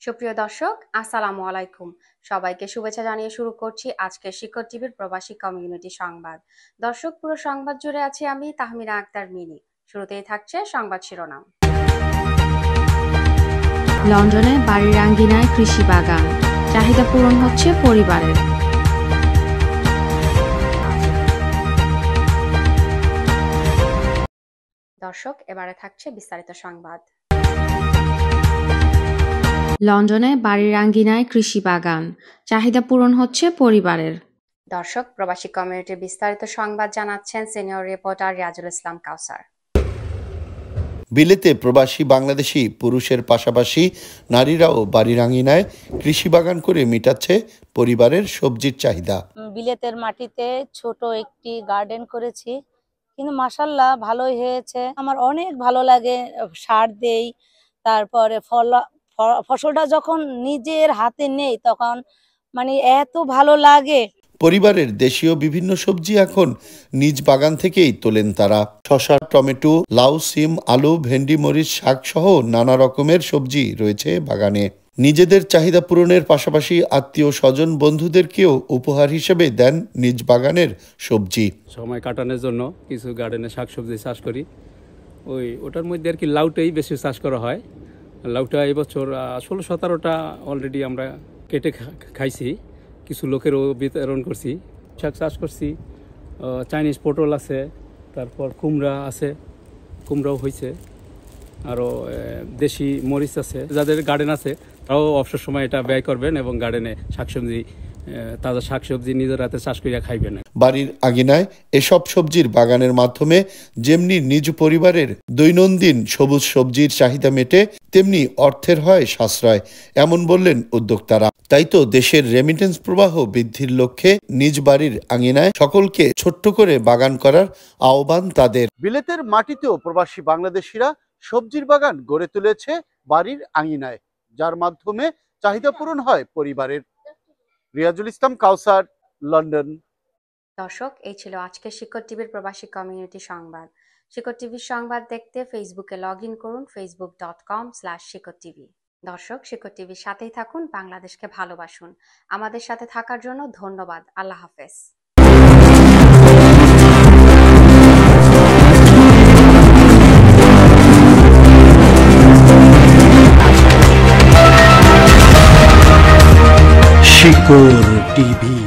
সুপ্রিয় দর্শক, আসসালামু আলাইকুম। সবাইকে শুভেচ্ছা জানিয়ে শুরু করছি আজকের শিকর টিভির প্রবাসী কমিউনিটি সংবাদ। দর্শক, পুরো সংবাদ জুড়ে আছি আমি তাহমিনা আক্তার মিনি। শুরুতেই থাকছে সংবাদ শিরোনাম। লন্ডনে বাড়ির আঙ্গিনায় কৃষি বাগান, চাহিদা পূরণ হচ্ছে পরিবারের। দর্শক, এবারে থাকছে বিস্তারিত সংবাদ। লন্ডনে বাড়ির আঙ্গিনায় কৃষি বাগান, চাহিদা পূরণ হচ্ছে পরিবারের। দর্শক, প্রবাসী কমিউনিটির বিস্তারিত সংবাদ জানাচ্ছেন সিনিয়র রিপোর্টার রিয়াজুল ইসলাম কাউসার। বিলেতে প্রবাসী বাংলাদেশি পুরুষের পাশাপাশি নারীরাও বাড়ির আঙিনায় কৃষি বাগান করে মেটাচ্ছে পরিবারের সবজির চাহিদা। বিলেতের মাটিতে ছোট একটি গার্ডেন করেছি, কিন্তু মাশাআল্লাহ ভালোই হয়েছে। আমার অনেক ভালো লাগে, সার দেই, তারপরে ফসলটা যখন নিজের হাতে নেই তখন মানে এত ভালো লাগে। পরিবারের দেশীয় বিভিন্ন সবজি এখন নিজ বাগান থেকেই তোলেন তারা। শসা, টমেটো, লাউ, সিম, আলু, ভেন্ডি, মরিচ, শাক সহ নানা রকমের সবজি রয়েছে বাগানে। নিজেদের চাহিদা পূরণের পাশাপাশি আত্মীয় স্বজন বন্ধুদেরকেও উপহার হিসেবে দেন নিজ বাগানের সবজি। সময় কাটানোর জন্য কিছু গার্ডেনে শাকসবজি চাষ করি, ওটার মধ্যে আর কি লাউটাই বেশি চাষ করা হয়। লাউটা এবছর 16-17টা অলরেডি আমরা কেটে খাইছি, কিছু লোকেরও বিতরণ করছি। শাক চাষ করছি, চাইনিজ পটল আছে, তারপর কুমড়া আছে, কুমড়াও হয়েছে, আরও দেশি মরিচ আছে। যাদের গার্ডেন আছে তারাও অবসর সময় এটা ব্যয় করবেন এবং গার্ডেনে শাকসবজি, তাজা শাকসবজি নিজের হাতে চাষ করিয়া খাইবেন। বাড়ির আঙিনায় এসব সবজির বাগানের মাধ্যমে যেমনি নিজ পরিবারের দৈনন্দিন সবুজ সবজির চাহিদা মেটে, তেমনি অর্থের হয় সাশ্রয়, এমন বললেন উদ্যোক্তারা। তাই তো দেশের রেমিটেন্স প্রবাহ বৃদ্ধির লক্ষ্যে নিজ বাড়ির আঙিনায় সকলকে ছোট্ট করে বাগান করার আহ্বান তাদের। বিলেতের মাটিতেও প্রবাসী বাংলাদেশিরা সবজির বাগান গড়ে তুলেছে বাড়ির আঙিনায়, যার মাধ্যমে চাহিদা পূরণ হয় পরিবারের। রিয়াজুল ইসলাম কাউসার, লন্ডন। দর্শক, এই ছিল আজকের শিকর টিভির প্রবাসী কমিউনিটি সংবাদ। শিকর টিভির সংবাদ দেখতে ফেসবুকে লগইন করুন facebook.com/শিকর টিভি। দর্শক, শিকর টিভির সাথেই থাকুন, বাংলাদেশকে ভালোবাসুন। আমাদের সাথে থাকার জন্য ধন্যবাদ। আল্লাহ হাফেজ। শিকর টিভি।